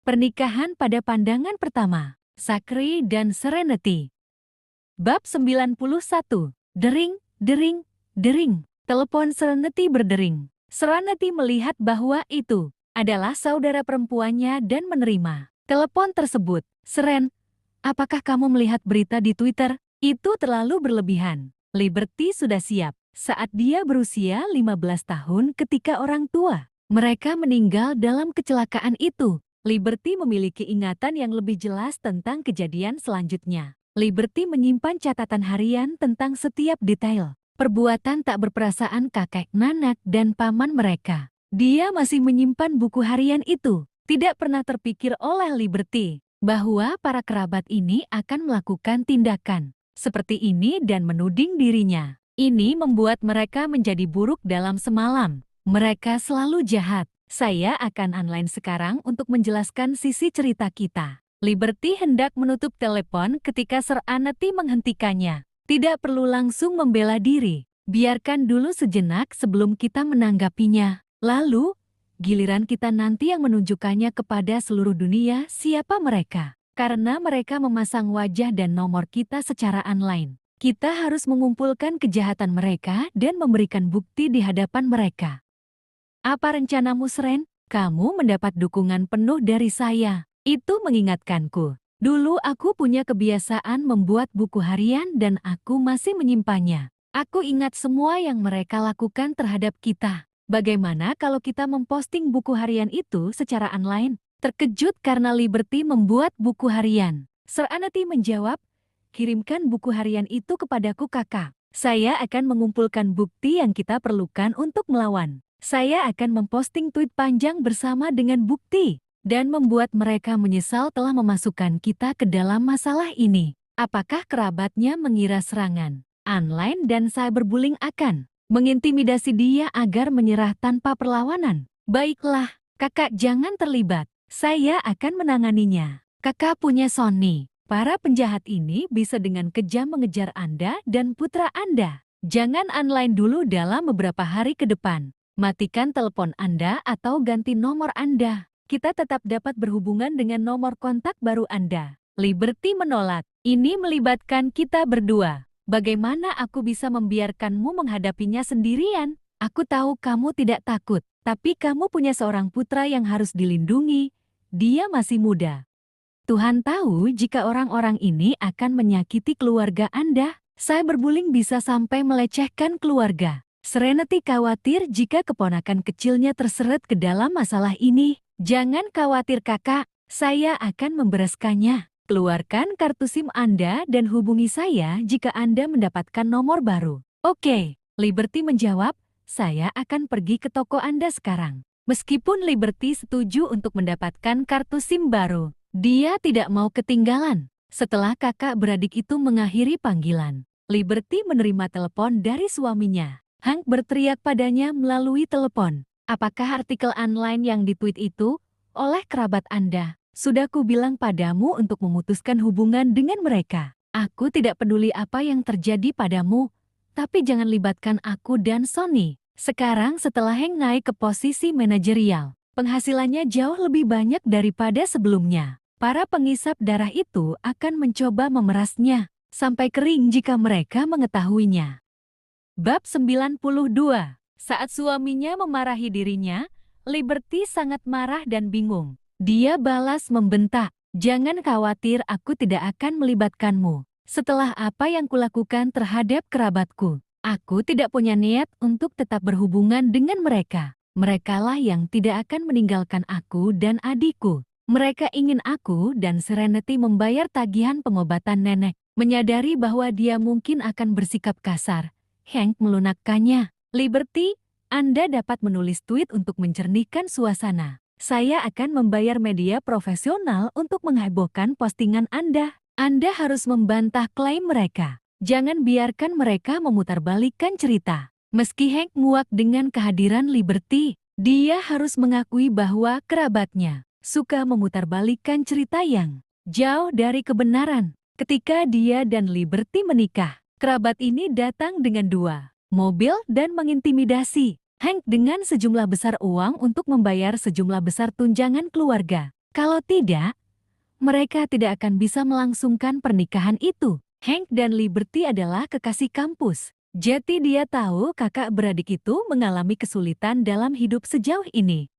Pernikahan pada pandangan pertama. Sakri dan Serenity. Bab 91. Dering, dering, dering. Telepon Serenity berdering. Serenity melihat bahwa itu adalah saudara perempuannya dan menerima telepon tersebut. Seren, apakah kamu melihat berita di Twitter? Itu terlalu berlebihan. Liberty sudah siap saat dia berusia 15 tahun ketika orang tua mereka meninggal dalam kecelakaan itu. Liberty memiliki ingatan yang lebih jelas tentang kejadian selanjutnya. Liberty menyimpan catatan harian tentang setiap detail perbuatan tak berperasaan kakek, nanak, dan paman mereka. Dia masih menyimpan buku harian itu. Tidak pernah terpikir oleh Liberty bahwa para kerabat ini akan melakukan tindakan seperti ini dan menuding dirinya. Ini membuat mereka menjadi buruk dalam semalam. Mereka selalu jahat. Saya akan online sekarang untuk menjelaskan sisi cerita kita. Liberty hendak menutup telepon ketika Serenity menghentikannya. Tidak perlu langsung membela diri. Biarkan dulu sejenak sebelum kita menanggapinya. Lalu, giliran kita nanti yang menunjukkannya kepada seluruh dunia siapa mereka. Karena mereka memasang wajah dan nomor kita secara online. Kita harus mengumpulkan kejahatan mereka dan memberikan bukti di hadapan mereka. Apa rencanamu, Seren? Kamu mendapat dukungan penuh dari saya. Itu mengingatkanku. Dulu aku punya kebiasaan membuat buku harian dan aku masih menyimpannya. Aku ingat semua yang mereka lakukan terhadap kita. Bagaimana kalau kita memposting buku harian itu secara online? Terkejut karena Liberty membuat buku harian. Serenity menjawab, kirimkan buku harian itu kepadaku, kakak. Saya akan mengumpulkan bukti yang kita perlukan untuk melawan. Saya akan memposting tweet panjang bersama dengan bukti dan membuat mereka menyesal telah memasukkan kita ke dalam masalah ini. Apakah kerabatnya mengira serangan online dan cyberbullying akan mengintimidasi dia agar menyerah tanpa perlawanan? Baiklah, kakak jangan terlibat. Saya akan menanganinya. Kakak punya Sony. Para penjahat ini bisa dengan kejam mengejar Anda dan putra Anda. Jangan online dulu dalam beberapa hari ke depan. Matikan telepon Anda atau ganti nomor Anda. Kita tetap dapat berhubungan dengan nomor kontak baru Anda. Liberty menolak. Ini melibatkan kita berdua. Bagaimana aku bisa membiarkanmu menghadapinya sendirian? Aku tahu kamu tidak takut, tapi kamu punya seorang putra yang harus dilindungi. Dia masih muda. Tuhan tahu jika orang-orang ini akan menyakiti keluarga Anda. Cyberbullying bisa sampai melecehkan keluarga. Serenity khawatir jika keponakan kecilnya terseret ke dalam masalah ini. Jangan khawatir, kakak, saya akan membereskannya. Keluarkan kartu SIM Anda dan hubungi saya jika Anda mendapatkan nomor baru. Oke, Liberty menjawab, saya akan pergi ke toko Anda sekarang. Meskipun Liberty setuju untuk mendapatkan kartu SIM baru, dia tidak mau ketinggalan. Setelah kakak beradik itu mengakhiri panggilan, Liberty menerima telepon dari suaminya. Hank berteriak padanya melalui telepon. Apakah artikel online yang ditweet itu oleh kerabat Anda? Sudah kubilang padamu untuk memutuskan hubungan dengan mereka. Aku tidak peduli apa yang terjadi padamu, tapi jangan libatkan aku dan Sony. Sekarang setelah Hank naik ke posisi manajerial, penghasilannya jauh lebih banyak daripada sebelumnya. Para pengisap darah itu akan mencoba memerasnya sampai kering jika mereka mengetahuinya. Bab 92. Saat suaminya memarahi dirinya, Liberty sangat marah dan bingung. Dia balas membentak, jangan khawatir, aku tidak akan melibatkanmu. Setelah apa yang kulakukan terhadap kerabatku, aku tidak punya niat untuk tetap berhubungan dengan mereka. Merekalah yang tidak akan meninggalkan aku dan adikku. Mereka ingin aku dan Serenity membayar tagihan pengobatan nenek. Menyadari bahwa dia mungkin akan bersikap kasar, Hank melunakkannya. Liberty, Anda dapat menulis tweet untuk mencernihkan suasana. Saya akan membayar media profesional untuk menghebohkan postingan Anda. Anda harus membantah klaim mereka. Jangan biarkan mereka memutarbalikkan cerita. Meski Hank muak dengan kehadiran Liberty, dia harus mengakui bahwa kerabatnya suka memutarbalikkan cerita yang jauh dari kebenaran. Ketika dia dan Liberty menikah, kerabat ini datang dengan 2 mobil dan mengintimidasi Hank dengan sejumlah besar uang untuk membayar sejumlah besar tunjangan keluarga. Kalau tidak, mereka tidak akan bisa melangsungkan pernikahan itu. Hank dan Liberty adalah kekasih kampus. Jadi dia tahu kakak beradik itu mengalami kesulitan dalam hidup sejauh ini.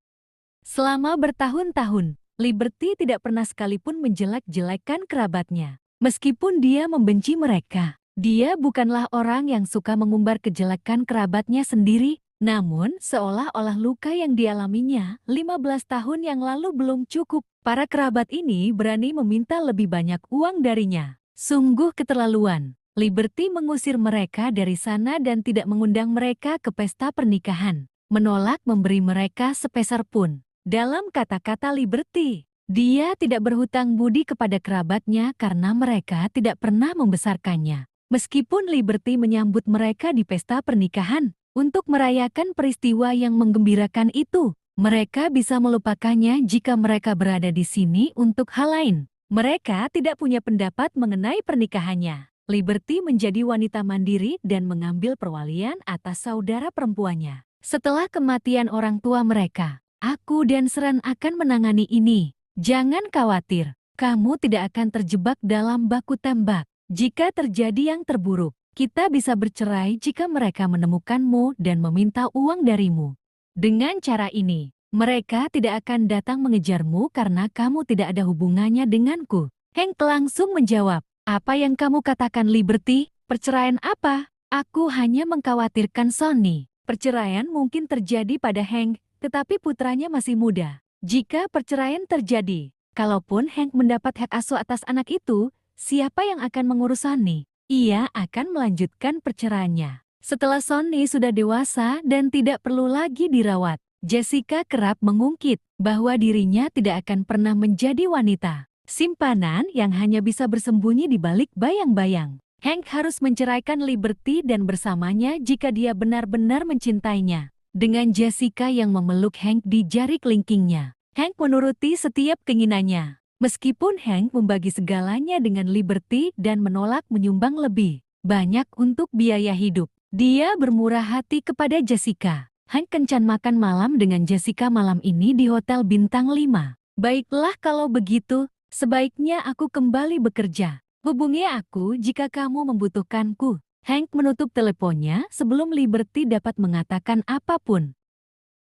Selama bertahun-tahun, Liberty tidak pernah sekalipun menjelek-jelekan kerabatnya. Meskipun dia membenci mereka, dia bukanlah orang yang suka mengumbar kejelekan kerabatnya sendiri. Namun, seolah-olah luka yang dialaminya 15 tahun yang lalu belum cukup. Para kerabat ini berani meminta lebih banyak uang darinya. Sungguh keterlaluan. Liberty mengusir mereka dari sana dan tidak mengundang mereka ke pesta pernikahan. Menolak memberi mereka sepeser pun. Dalam kata-kata Liberty, dia tidak berhutang budi kepada kerabatnya karena mereka tidak pernah membesarkannya. Meskipun Liberty menyambut mereka di pesta pernikahan, untuk merayakan peristiwa yang menggembirakan itu, mereka bisa melupakannya jika mereka berada di sini untuk hal lain. Mereka tidak punya pendapat mengenai pernikahannya. Liberty menjadi wanita mandiri dan mengambil perwalian atas saudara perempuannya. Setelah kematian orang tua mereka, aku dan Seren akan menangani ini. Jangan khawatir, kamu tidak akan terjebak dalam baku tembak. Jika terjadi yang terburuk, kita bisa bercerai jika mereka menemukanmu dan meminta uang darimu. Dengan cara ini, mereka tidak akan datang mengejarmu karena kamu tidak ada hubungannya denganku. Hank langsung menjawab, apa yang kamu katakan Liberty? Perceraian apa? Aku hanya mengkhawatirkan Sonny. Perceraian mungkin terjadi pada Hank, tetapi putranya masih muda. Jika perceraian terjadi, kalaupun Hank mendapat hak asuh atas anak itu, siapa yang akan mengurus Sonny? Ia akan melanjutkan perceraiannya. Setelah Sonny sudah dewasa dan tidak perlu lagi dirawat, Jessica kerap mengungkit bahwa dirinya tidak akan pernah menjadi wanita simpanan yang hanya bisa bersembunyi di balik bayang-bayang. Hank harus menceraikan Liberty dan bersamanya jika dia benar-benar mencintainya. Dengan Jessica yang memeluk Hank di jari kelingkingnya, Hank menuruti setiap keinginannya. Meskipun Hank membagi segalanya dengan Liberty dan menolak menyumbang lebih banyak untuk biaya hidup, dia bermurah hati kepada Jessica. Hank kencan makan malam dengan Jessica malam ini di Hotel Bintang 5. Baiklah kalau begitu, sebaiknya aku kembali bekerja. Hubungi aku jika kamu membutuhkanku. Hank menutup teleponnya sebelum Liberty dapat mengatakan apapun.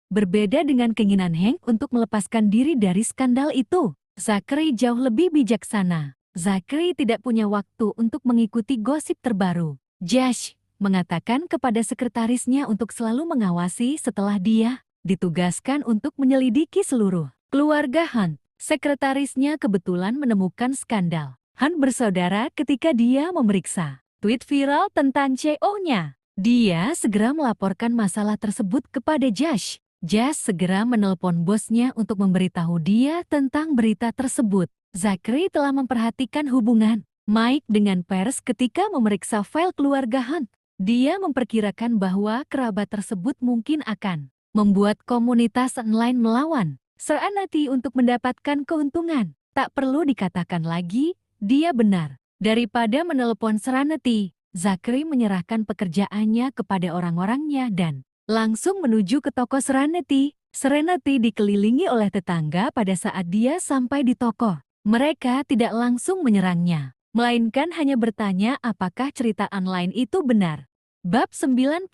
Berbeda dengan keinginan Hank untuk melepaskan diri dari skandal itu, Zachary jauh lebih bijaksana. Zachary tidak punya waktu untuk mengikuti gosip terbaru. Josh mengatakan kepada sekretarisnya untuk selalu mengawasi setelah dia ditugaskan untuk menyelidiki seluruh keluarga Hunt. Sekretarisnya kebetulan menemukan skandal Hunt bersaudara ketika dia memeriksa tweet viral tentang CEO-nya. Dia segera melaporkan masalah tersebut kepada Josh. Josh segera menelpon bosnya untuk memberitahu dia tentang berita tersebut. Zachary telah memperhatikan hubungan Mike dengan pers ketika memeriksa file keluarga Hunt. Dia memperkirakan bahwa kerabat tersebut mungkin akan membuat komunitas online melawan Serenity untuk mendapatkan keuntungan. Tak perlu dikatakan lagi, dia benar. Daripada menelpon Serenity, Zachary menyerahkan pekerjaannya kepada orang-orangnya dan langsung menuju ke toko Serenity. Serenity dikelilingi oleh tetangga pada saat dia sampai di toko. Mereka tidak langsung menyerangnya, melainkan hanya bertanya apakah cerita online itu benar. Bab 93.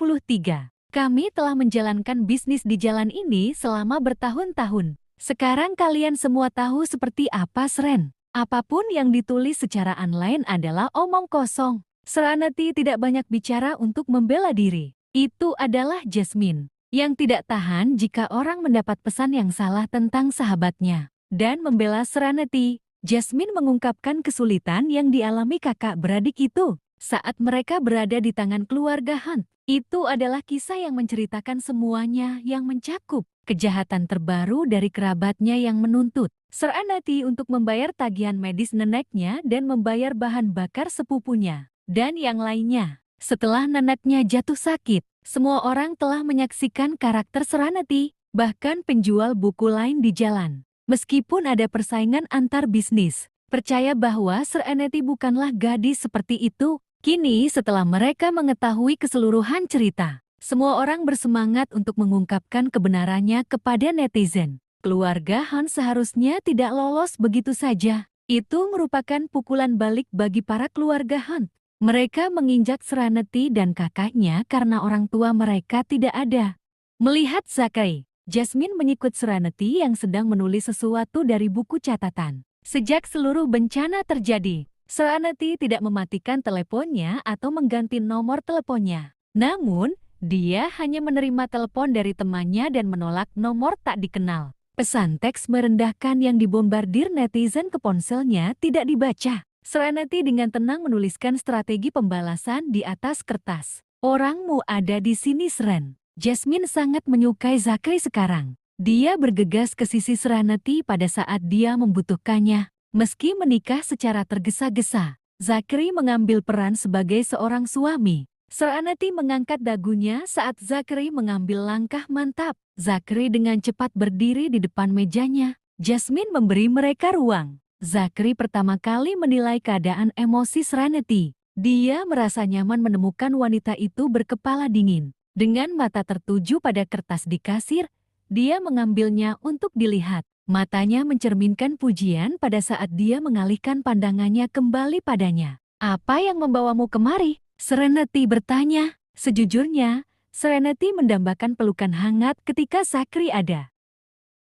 Kami telah menjalankan bisnis di jalan ini selama bertahun-tahun. Sekarang kalian semua tahu seperti apa Seren. Apapun yang ditulis secara online adalah omong kosong. Serenity tidak banyak bicara untuk membela diri. Itu adalah Jasmine, yang tidak tahan jika orang mendapat pesan yang salah tentang sahabatnya. Dan membela Serenity, Jasmine mengungkapkan kesulitan yang dialami kakak beradik itu saat mereka berada di tangan keluarga Hunt. Itu adalah kisah yang menceritakan semuanya yang mencakup kejahatan terbaru dari kerabatnya yang menuntut Serenity untuk membayar tagihan medis neneknya dan membayar bahan bakar sepupunya, dan yang lainnya. Setelah neneknya jatuh sakit, semua orang telah menyaksikan karakter Serenity, bahkan penjual buku lain di jalan. Meskipun ada persaingan antar bisnis, percaya bahwa Serenity bukanlah gadis seperti itu. Kini setelah mereka mengetahui keseluruhan cerita, semua orang bersemangat untuk mengungkapkan kebenarannya kepada netizen. Keluarga Han seharusnya tidak lolos begitu saja. Itu merupakan pukulan balik bagi para keluarga Han. Mereka menginjak Serenity dan kakaknya karena orang tua mereka tidak ada. Melihat Zachary, Jasmine menyikut Serenity yang sedang menulis sesuatu dari buku catatan. Sejak seluruh bencana terjadi, Serenity tidak mematikan teleponnya atau mengganti nomor teleponnya. Namun, dia hanya menerima telepon dari temannya dan menolak nomor tak dikenal. Pesan teks merendahkan yang dibombardir netizen ke ponselnya tidak dibaca. Serenity dengan tenang menuliskan strategi pembalasan di atas kertas. Orangmu ada di sini, Seren. Jasmine sangat menyukai Zachary sekarang. Dia bergegas ke sisi Serenity pada saat dia membutuhkannya. Meski menikah secara tergesa-gesa, Zachary mengambil peran sebagai seorang suami. Serenity mengangkat dagunya saat Zachary mengambil langkah mantap. Zachary dengan cepat berdiri di depan mejanya. Jasmine memberi mereka ruang. Zachary pertama kali menilai keadaan emosi Serenity. Dia merasa nyaman menemukan wanita itu berkepala dingin. Dengan mata tertuju pada kertas di kasir, dia mengambilnya untuk dilihat. Matanya mencerminkan pujian pada saat dia mengalihkan pandangannya kembali padanya. Apa yang membawamu kemari? Serenity bertanya. Sejujurnya, Serenity mendambakan pelukan hangat ketika Zachary ada.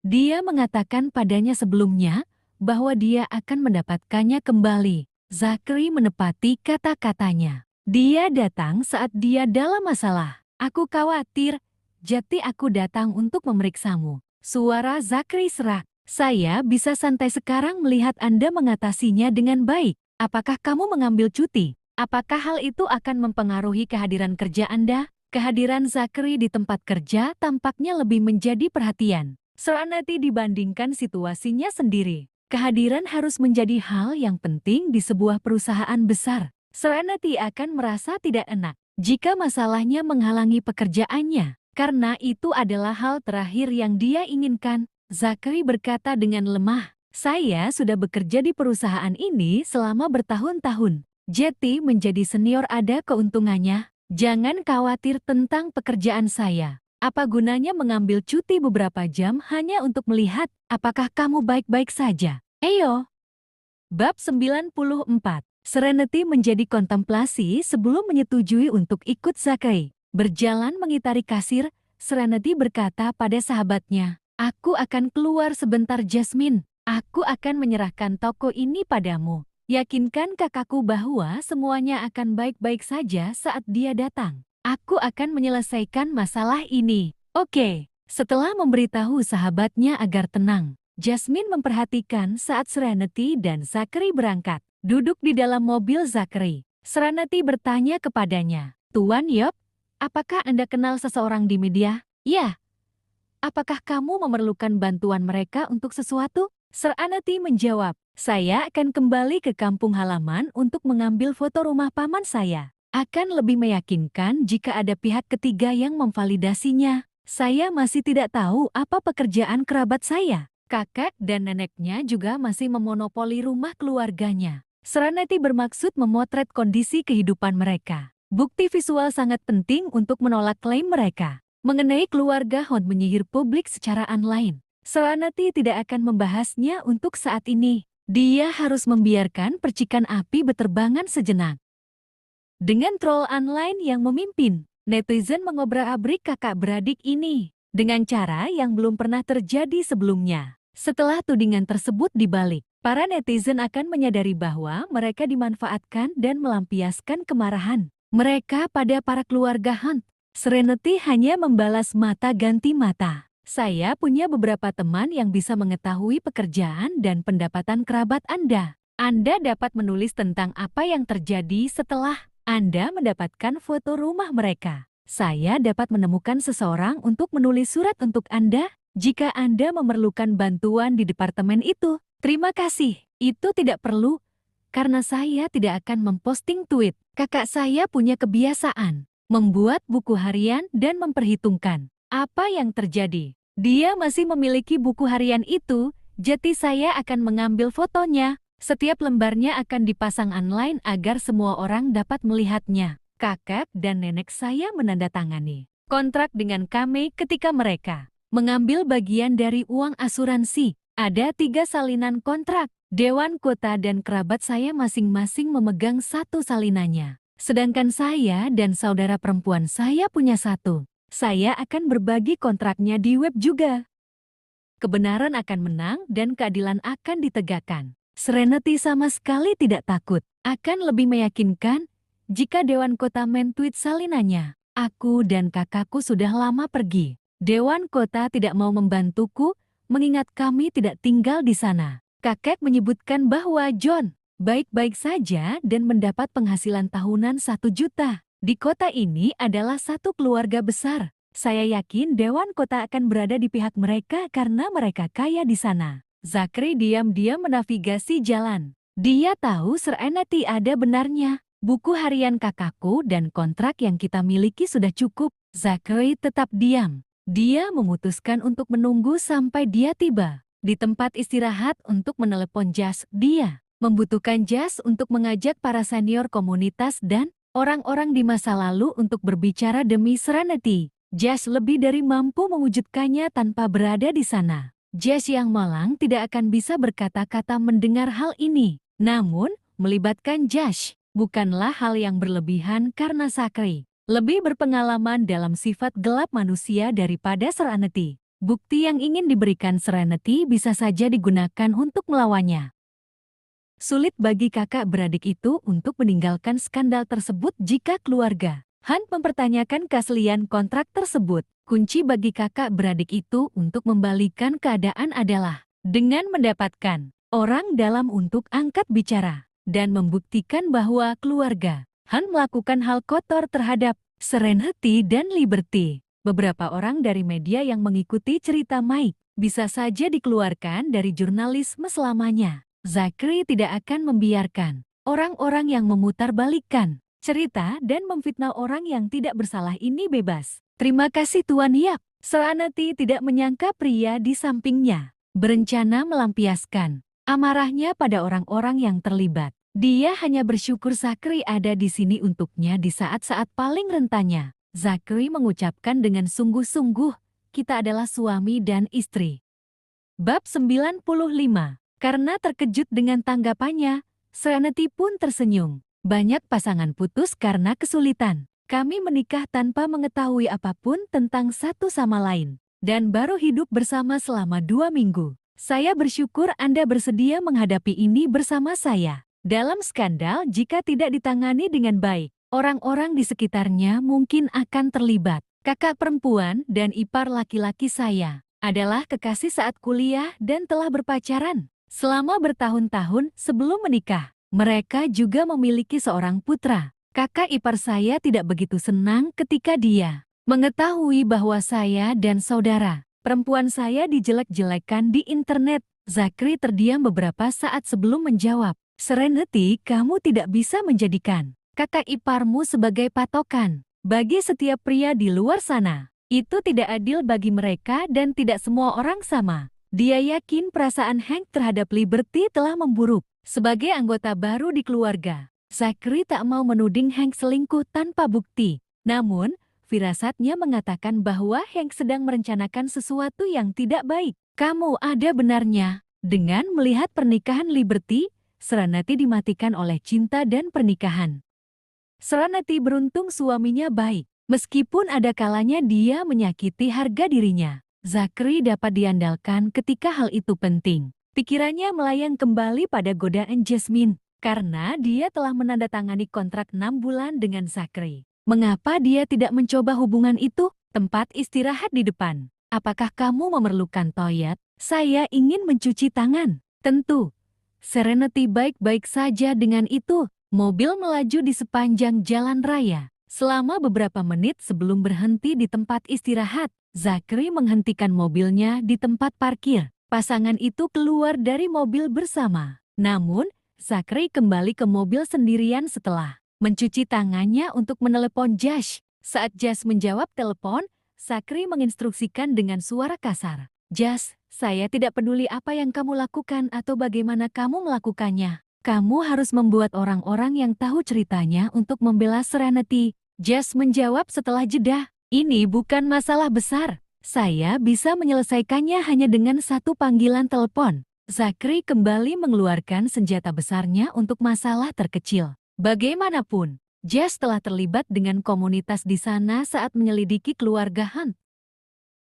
Dia mengatakan padanya sebelumnya bahwa dia akan mendapatkannya kembali. Zachary menepati kata-katanya. Dia datang saat dia dalam masalah. Aku khawatir, jadi aku datang untuk memeriksamu. Suara Zachary serak. Saya bisa santai sekarang melihat Anda mengatasinya dengan baik. Apakah kamu mengambil cuti? Apakah hal itu akan mempengaruhi kehadiran kerja Anda? Kehadiran Zachary di tempat kerja tampaknya lebih menjadi perhatian. Serenity dibandingkan situasinya sendiri. Kehadiran harus menjadi hal yang penting di sebuah perusahaan besar. Serenity akan merasa tidak enak jika masalahnya menghalangi pekerjaannya, karena itu adalah hal terakhir yang dia inginkan. Zachary berkata dengan lemah, "Saya sudah bekerja di perusahaan ini selama bertahun-tahun. Jadi menjadi senior ada keuntungannya. Jangan khawatir tentang pekerjaan saya. Apa gunanya mengambil cuti beberapa jam hanya untuk melihat apakah kamu baik-baik saja? Ayo." Bab 94. Serenity menjadi kontemplasi sebelum menyetujui untuk ikut Zachary. Berjalan mengitari kasir, Serenity berkata pada sahabatnya, "Aku akan keluar sebentar, Jasmine. Aku akan menyerahkan toko ini padamu. Yakinkan kakakku bahwa semuanya akan baik-baik saja saat dia datang. Aku akan menyelesaikan masalah ini." Oke. Setelah memberitahu sahabatnya agar tenang, Jasmine memperhatikan saat Serenity dan Zachary berangkat. Duduk di dalam mobil Zachary, Serenity bertanya kepadanya, "Tuan Yop, apakah Anda kenal seseorang di media?" "Ya." "Apakah kamu memerlukan bantuan mereka untuk sesuatu?" Serenity menjawab, "Saya akan kembali ke kampung halaman untuk mengambil foto rumah paman saya. Akan lebih meyakinkan jika ada pihak ketiga yang memvalidasinya. Saya masih tidak tahu apa pekerjaan kerabat saya. Kakak dan neneknya juga masih memonopoli rumah keluarganya." Serenity bermaksud memotret kondisi kehidupan mereka. Bukti visual sangat penting untuk menolak klaim mereka mengenai keluarga Hon menyihir publik secara online. Serenity tidak akan membahasnya untuk saat ini. Dia harus membiarkan percikan api berterbangan sejenak. Dengan troll online yang memimpin, netizen mengobrak-abrik kakak beradik ini dengan cara yang belum pernah terjadi sebelumnya. Setelah tudingan tersebut dibalik, para netizen akan menyadari bahwa mereka dimanfaatkan dan melampiaskan kemarahan mereka pada para keluarga Hunt. Serenity hanya membalas mata ganti mata. "Saya punya beberapa teman yang bisa mengetahui pekerjaan dan pendapatan kerabat Anda. Anda dapat menulis tentang apa yang terjadi setelah Anda mendapatkan foto rumah mereka. Saya dapat menemukan seseorang untuk menulis surat untuk Anda jika Anda memerlukan bantuan di departemen itu. Terima kasih. Itu tidak perlu, karena saya tidak akan memposting tweet. Kakak saya punya kebiasaan membuat buku harian dan memperhitungkan apa yang terjadi. Dia masih memiliki buku harian itu, jadi saya akan mengambil fotonya. Setiap lembarnya akan dipasang online agar semua orang dapat melihatnya. Kakak dan nenek saya menandatangani kontrak dengan kami ketika mereka mengambil bagian dari uang asuransi. Ada 3 salinan kontrak. Dewan kota dan kerabat saya masing-masing memegang 1 salinannya. Sedangkan saya dan saudara perempuan saya punya 1. Saya akan berbagi kontraknya di web juga. Kebenaran akan menang dan keadilan akan ditegakkan. Serenity sama sekali tidak takut. Akan lebih meyakinkan jika Dewan Kota men-tweet salinannya. Aku dan kakakku sudah lama pergi. Dewan Kota tidak mau membantuku, mengingat kami tidak tinggal di sana. Kakek menyebutkan bahwa John baik-baik saja dan mendapat penghasilan tahunan 1 juta. Di kota ini adalah satu keluarga besar. Saya yakin Dewan Kota akan berada di pihak mereka karena mereka kaya di sana. Zachary diam-diam menavigasi jalan. Dia tahu Serenity ada benarnya. Buku harian kakakku dan kontrak yang kita miliki sudah cukup. Zachary tetap diam. Dia memutuskan untuk menunggu sampai dia tiba di tempat istirahat untuk menelepon Jas. Dia membutuhkan Jas untuk mengajak para senior komunitas dan orang-orang di masa lalu untuk berbicara demi Serenity. Jas lebih dari mampu mewujudkannya tanpa berada di sana. Jas yang malang tidak akan bisa berkata-kata mendengar hal ini. Namun, melibatkan Jas bukanlah hal yang berlebihan karena Zachary lebih berpengalaman dalam sifat gelap manusia daripada Serenity. Bukti yang ingin diberikan Serenity bisa saja digunakan untuk melawannya. Sulit bagi kakak beradik itu untuk meninggalkan skandal tersebut jika keluarga Hunt mempertanyakan keaslian kontrak tersebut. Kunci bagi kakak beradik itu untuk membalikan keadaan adalah dengan mendapatkan orang dalam untuk angkat bicara dan membuktikan bahwa keluarga Hunt melakukan hal kotor terhadap Serenity dan Liberty. Beberapa orang dari media yang mengikuti cerita Mike bisa saja dikeluarkan dari jurnalisme selamanya. Zachary tidak akan membiarkan orang-orang yang memutarbalikkan cerita dan memfitnah orang yang tidak bersalah ini bebas. Terima kasih Tuan Yap. Serenity tidak menyangka pria di sampingnya berencana melampiaskan amarahnya pada orang-orang yang terlibat. Dia hanya bersyukur Zachary ada di sini untuknya di saat-saat paling rentannya. Zachary mengucapkan dengan sungguh-sungguh, kita adalah suami dan istri. Bab 95. Karena terkejut dengan tanggapannya, Serenity pun tersenyum. Banyak pasangan putus karena kesulitan. Kami menikah tanpa mengetahui apapun tentang satu sama lain. Dan baru hidup bersama selama 2 minggu. Saya bersyukur Anda bersedia menghadapi ini bersama saya. Dalam skandal jika tidak ditangani dengan baik, orang-orang di sekitarnya mungkin akan terlibat. Kakak perempuan dan ipar laki-laki saya adalah kekasih saat kuliah dan telah berpacaran selama bertahun-tahun sebelum menikah. Mereka juga memiliki seorang putra. Kakak ipar saya tidak begitu senang ketika dia mengetahui bahwa saya dan saudara perempuan saya dijelek-jelekan di internet. Zachary terdiam beberapa saat sebelum menjawab. Serenity, kamu tidak bisa menjadikan kakak iparmu sebagai patokan bagi setiap pria di luar sana. Itu tidak adil bagi mereka dan tidak semua orang sama. Dia yakin perasaan Hank terhadap Liberty telah memburuk. Sebagai anggota baru di keluarga, Zachary tak mau menuding Hank selingkuh tanpa bukti. Namun, firasatnya mengatakan bahwa Hank sedang merencanakan sesuatu yang tidak baik. Kamu ada benarnya. Dengan melihat pernikahan Liberty, Serenity dimatikan oleh cinta dan pernikahan. Serenity beruntung suaminya baik. Meskipun ada kalanya dia menyakiti harga dirinya, Zachary dapat diandalkan ketika hal itu penting. Pikirannya melayang kembali pada godaan Jasmine, karena dia telah menandatangani kontrak 6 bulan dengan Zachary. Mengapa dia tidak mencoba hubungan itu? Tempat istirahat di depan. Apakah kamu memerlukan toilet? Saya ingin mencuci tangan. Tentu. Serenity baik-baik saja dengan itu. Mobil melaju di sepanjang jalan raya. Selama beberapa menit sebelum berhenti di tempat istirahat, Zachary menghentikan mobilnya di tempat parkir. Pasangan itu keluar dari mobil bersama. Namun, Zachary kembali ke mobil sendirian setelah mencuci tangannya untuk menelepon Josh. Saat Josh menjawab telepon, Zachary menginstruksikan dengan suara kasar. Josh, saya tidak peduli apa yang kamu lakukan atau bagaimana kamu melakukannya. Kamu harus membuat orang-orang yang tahu ceritanya untuk membela Serenity. Josh menjawab setelah jeda. Ini bukan masalah besar. Saya bisa menyelesaikannya hanya dengan satu panggilan telepon. Zachary kembali mengeluarkan senjata besarnya untuk masalah terkecil. Bagaimanapun, Jess telah terlibat dengan komunitas di sana saat menyelidiki keluarga Hunt.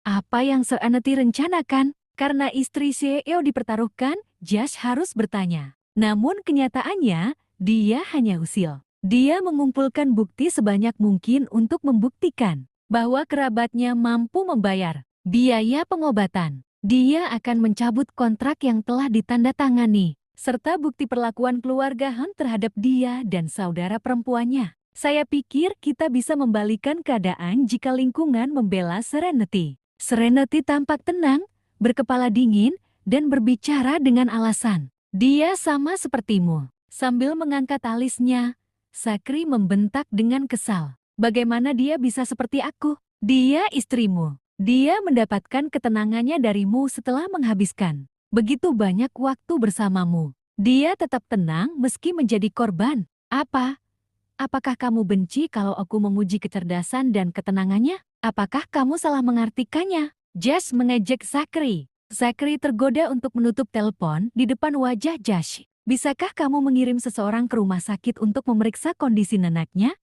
Apa yang Serenity rencanakan? Karena istri CEO dipertaruhkan, Jess harus bertanya. Namun kenyataannya, dia hanya usil. Dia mengumpulkan bukti sebanyak mungkin untuk membuktikan bahwa kerabatnya mampu membayar biaya pengobatan. Dia akan mencabut kontrak yang telah ditandatangani, serta bukti perlakuan keluarga Hunt terhadap dia dan saudara perempuannya. Saya pikir kita bisa membalikan keadaan jika lingkungan membela Serenity. Serenity tampak tenang, berkepala dingin, dan berbicara dengan alasan. Dia sama sepertimu. Sambil mengangkat alisnya, Zachary membentak dengan kesal. Bagaimana dia bisa seperti aku? Dia istrimu. Dia mendapatkan ketenangannya darimu setelah menghabiskan begitu banyak waktu bersamamu. Dia tetap tenang meski menjadi korban. Apa? Apakah kamu benci kalau aku memuji kecerdasan dan ketenangannya? Apakah kamu salah mengartikannya? Jess mengejek Zachary. Zachary tergoda untuk menutup telepon di depan wajah Josh. Bisakah kamu mengirim seseorang ke rumah sakit untuk memeriksa kondisi neneknya?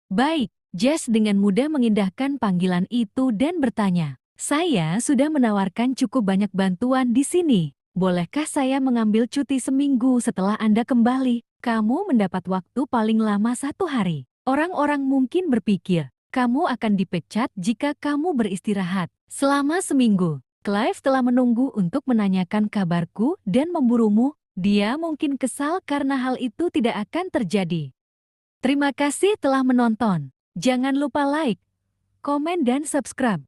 Baik, Jess dengan mudah mengindahkan panggilan itu dan bertanya. Saya sudah menawarkan cukup banyak bantuan di sini. Bolehkah saya mengambil cuti seminggu setelah Anda kembali? Kamu mendapat waktu paling lama 1 hari. Orang-orang mungkin berpikir, kamu akan dipecat jika kamu beristirahat selama seminggu. Clive telah menunggu untuk menanyakan kabarku dan memburumu. Dia mungkin kesal karena hal itu tidak akan terjadi. Terima kasih telah menonton. Jangan lupa like, komen, dan subscribe.